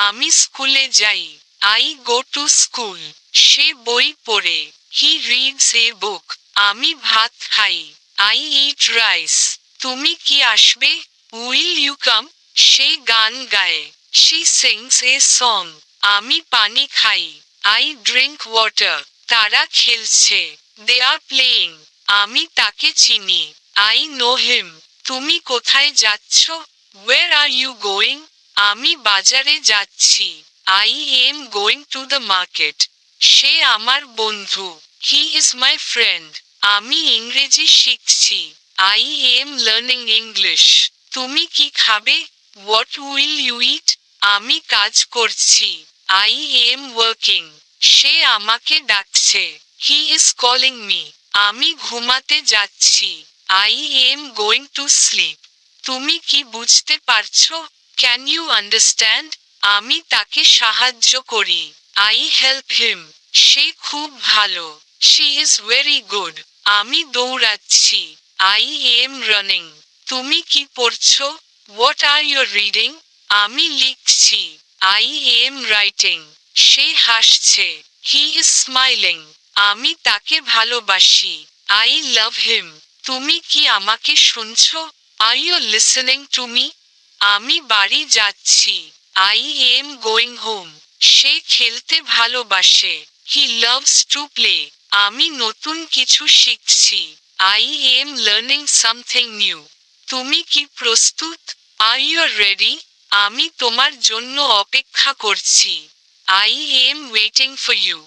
আমি স্কুলে যাই। I go to school. সে বই পড়ে। He reads a book. আমি ভাত খাই। I eat rice. তুমি কি আসবে? Will you come? সে গান গায়। She sings a song. আমি পানি খাই। I drink water. তারা খেলছে। They are playing. আমি তাকে চিনি। I know him. তুমি কোথায় যাচ্ছ? Where are you going? আমি বাজারে যাচ্ছি। I am going to the market. সে আমার বন্ধু। He is my friend. আমি ইংরেজি শিখছি। I am learning English. তুমি কি খাবে? What will you eat? আমি কাজ করছি। I am working. সে আমাকে ডাকছে। He is calling me. আমি ঘুমাতে যাচ্ছি। I am going to sleep. তুমি কি বুঝতে পারছো? Can you understand? আমি তাকে সাহায্য করি। I help him. সে খুব ভালো। She is very good. আমি দৌড়াচ্ছি। I am running. তুমি কি পড়ছো? What are you reading? আমি লিখছি। I am writing. সে হাসছে। He is smiling. আমি তাকে ভালোবাসি। I love him. তুমি কি আমাকে শুনছো? Are you listening to me? আমি বাড়ি যাচ্ছি। I am going home. সে খেলতে ভালোবাসে। He loves to play. আমি নতুন কিছু শিখছি। I am learning something new. তুমি কি প্রস্তুত? Are you ready? আমি তোমার জন্য অপেক্ষা করছি। I am waiting for you.